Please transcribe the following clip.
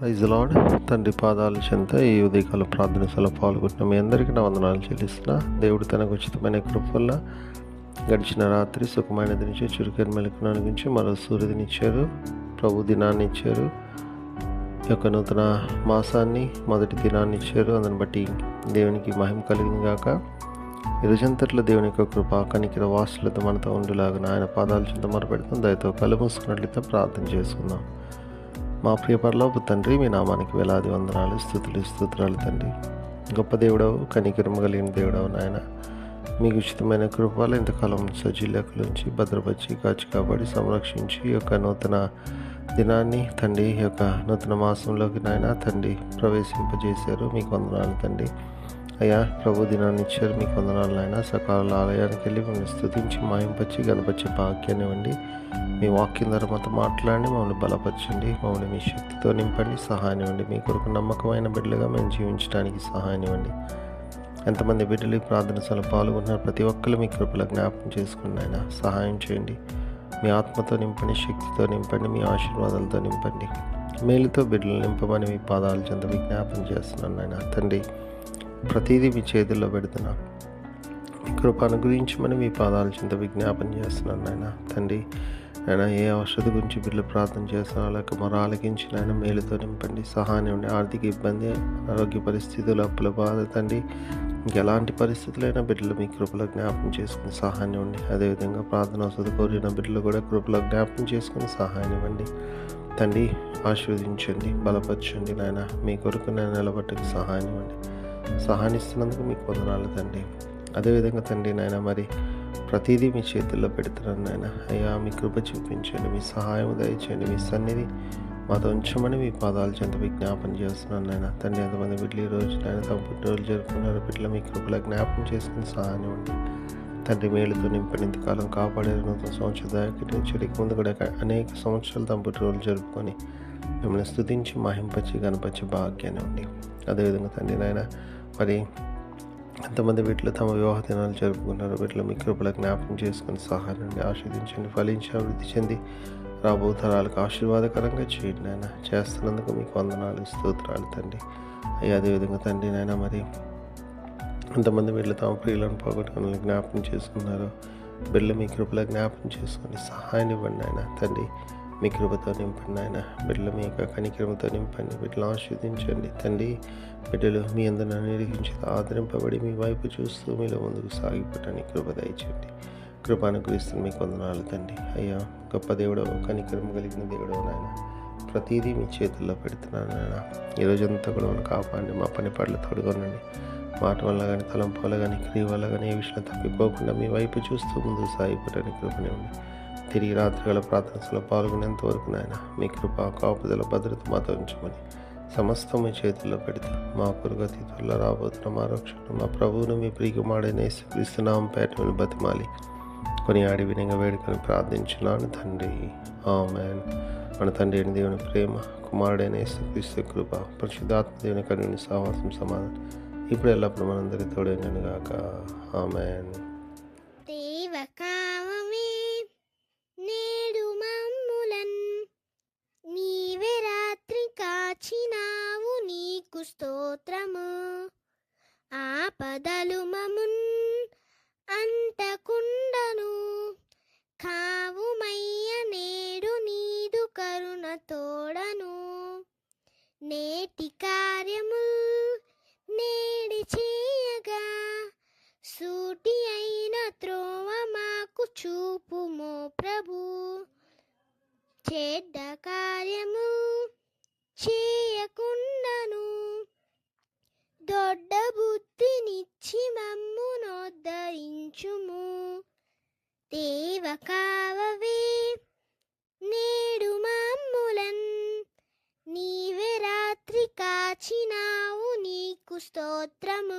Praise lord. తండ్రి పాదాల చెంత ఈ ఉదయకాల ప్రార్థన సభలో పాల్గొంటున్న మీ అందరికీ నా వందనాలు చెల్లిస్తున్నా. దేవుడు తనకు ఉచితమైన కృప వల్ల గడిచిన రాత్రి సుఖమైనది నుంచి చురుకైన మెలకును అనుగురించి మరో సూర్యుడినిచ్చారు, ప్రభు దినాన్ని ఇచ్చారు, ఈ యొక్క నూతన మాసాన్ని మొదటి దినాన్ని ఇచ్చారు. అందుని బట్టి దేవునికి మహిమ కలిగింది గాక. ఈ రోజంతట్లో దేవుని యొక్క కృప కనికర వాసులతో మనతో ఉండులాగా ఆయన పాదాల చెంత మొరపెడతాం. దయతో కళ్ళు మూసుకున్నట్లయితే ప్రార్థన చేసుకుందాం. మా ప్రియ పరలోకపు తండ్రి, మీ నామానికి వేలాది వందనాలు, స్తుతులు తండ్రి. గొప్ప దేవుడవు, కనికరం కలిగిన దేవుడవు నాయన. మీకు ఉచితమైన కృప వల్ల ఇంతకాలం సజీలకులుంచి భద్రపరిచి కాచి కాబడి సంరక్షించి ఈ యొక్క నూతన దినాన్ని తండ్రి, ఈ యొక్క నూతన మాసంలోకి నాయన తండ్రి ప్రవేశింపజేశారు. మీకు వందనాలు తండ్రి. అయ్యా, ప్రభు దినాన్ని ఇచ్చారు. మీకు వందనాలు నాయన. సకాల ఆలయానికి వెళ్ళి మిమ్మల్ని స్తుతించి మాయింపచ్చి గణపరిచే భాగ్యాన్ని ఇవ్వండి. మీ వాక్యం ద్వారా మాతో మాట్లాడి మమ్మల్ని బలపరచండి. మమ్మల్ని మీ శక్తితో నింపండి, సహాయం ఇవ్వండి. మీ కొరకు నమ్మకమైన బిడ్డలుగా మేము జీవించడానికి సహాయం ఇవ్వండి. ఎంతమంది బిడ్డలు ఈ ప్రార్థన సభలో పాల్గొంటున్నారు, ప్రతి ఒక్కరు మీ కృపలో జ్ఞాపకం చేసుకుని ఆయన సహాయం చేయండి. మీ ఆత్మతో నింపండి, శక్తితో నింపండి, మీ ఆశీర్వాదాలతో నింపండి. మేలుతో బిడ్డలు నింపమని మీ పాదాల చెంత విజ్ఞాపన చేస్తున్నాను నాయన తండ్రి. ప్రతిదీ మీ చేతుల్లో పెడుతున్నా, మీ కృప అనుగ్రహించమని మీ పాదాల చెంత విజ్ఞాపన చేస్తున్నాను నాయన తండ్రి. ఆయన ఏ ఔషధ గురించి బిడ్డలు ప్రార్థన చేస్తున్నా లేక మరి ఆలకించి నాయన మేలుతో నింపండి, సహాయం ఉండి. ఆర్థిక ఇబ్బంది, ఆరోగ్య పరిస్థితులు, అప్పుల బాధ తండ్రి, ఇంకెలాంటి పరిస్థితులైనా బిడ్డలు మీ కృపలో జ్ఞాపకం చేసుకుని సహాయం ఇవ్వండి. అదేవిధంగా ప్రార్థన ఔషధ కోరిన బిడ్డలు కూడా కృపలో జ్ఞాపకం చేసుకుని సహాయం ఇవ్వండి తండ్రి. ఆశీర్వదించండి, బలపరచండి నాయన. మీ కొరకు నేను నిలబట్టకు సహాయం ఇవ్వండి. సహాయం ఇస్తున్నందుకు మీకు వందనాలు తండ్రి. అదేవిధంగా తండ్రి నాయన, మరి ప్రతిదీ మీ చేతుల్లో పెడుతున్నాను నాయన. అయ్యా, మీ కృప చూపించండి, మీ సహాయం దయచేయండి, మీ సన్నిధి మాతో ఉంచమని మీ పాదాల చెంత విజ్ఞాపన చేస్తున్నాను నాయన తండ్రి. ఎంతమంది బిడ్డలు ఈ రోజు నాయన తమ పుట్టినరోజు జరుపుకున్నారు, బిడ్డలు మీ కృపలో జ్ఞాపకం చేసుకుని సహాయం ఇవ్వండి తండ్రి. మేలుతో నింపని ఇంతకాలం కాపాడే నూతన సంవత్సర దాకా చెడికి ముందు కూడా అనేక సంవత్సరాలు తమ పుట్టినరోజు జరుపుకొని మిమ్మల్ని స్తుతించి మహింపచ్చి గణపరిచే భాగ్యాన్ని ఉండి. అదేవిధంగా తండ్రి నాయన, మరి ఎంతమంది బిడ్డలు తమ వివాహ దినాలు జరుపుకున్నారు, బిడ్డలు మీ కృపలో జ్ఞాపకం చేసుకుని సహాయం ఆస్వాదించండి, ఫలించి అభివృద్ధి చెంది రాబో తరాలకు ఆశీర్వాదకరంగా చేయండి నాయన. చేస్తున్నందుకు మీకు వందనాలు, స్తోత్రాలు తండ్రి. అయ్యా, అదేవిధంగా తండ్రి నాయన, మరి ఎంతమంది బిడ్డలు తమ ప్రియులను పోగొట్టుకుని జ్ఞాపకం చేసుకున్నారు, బిడ్డలు మీ కృపలో జ్ఞాపకం చేసుకొని సహాయం ఇవ్వండి నాయన తండ్రి. మీ కృపతో నింపండి నాయన. బిడ్డలు మీ యొక్క కనికరంతో నింపండి, బిడ్డలు ఆస్వాదించండి తండ్రి. బిడ్డలు మీ అందరిని నిరీక్షించి ఆదరింపబడి మీ వైపు చూస్తూ మీలో ముందుకు సాగిపోవటానికి కృప దయచేయండి. కృప అనుగ్రహిస్తున్న మీకు వందనాలు తండ్రి. అయ్యా, గొప్ప దేవుడు, కనికరం కలిగిన దేవుడు నాయన. ప్రతిదీ మీ చేతుల్లో పెడుతున్నాను నాయన. ఈ రోజంతా కూడా మనం కాపాడండి, మా పని పట్ల తోడుగొనండి. మాట వల్ల కానీ, తలంపు వల్ల కానీ, క్రియ వల్ల కానీ ఏ విషయంలో తప్పిపోకుండా మీ వైపు చూస్తూ ముందుకు సాగిపోవటానికి కృపనివ్వండి. తిరిగి రాత్రివేళ ప్రార్థనలో పాల్గొనేంత వరకు నాయన మీ కృప, కాపుదల, భద్రత మాతో ఉంచమని సమస్తం మీ చేతుల్లో పెడుతూ మా కొరకు అతి త్వరలో రాబోతున్న మా రక్షణ మా ప్రభువును మీ ప్రియకుమారుడైన యేసుక్రీస్తునామం పేరట బతిమాలి కొనియాడి వినంగా వేడుకొని ప్రార్థించున్నాను తండ్రి. ఆమేన్. మన తండ్రి అయిన దేవుని ప్రేమ, కుమారుడైన యేసుక్రీస్తు కృప, పరిశుద్ధాత్మ దేవుని కరుణ సహవాసం సమాధానం ఇప్పుడు ఎల్లప్పుడు మనందరి తోడైనను గాక. ఆమేన్. నేడు మమ్ములన్ నీవే రాత్రి కాచినావు, నీకు స్తోత్రము. ఆపదలు మమున్ అంటకుండను కావుమయ్య, నేడు నీదు కరుణ తోడను. నేటి కార్యము నేడి చేయగా, సూటి అయిన త్రోవ మాకు చూపుమో ప్రభు. చెడ్డ కార్యము చేయకుండాను దొడ్డ బుద్ధినిచ్చి మమ్ము నోద్ధరించుము. దేవ కావవే నేడు మమ్ములన్ నీవే రాత్రి కాచినావు, నీకు స్తోత్రము.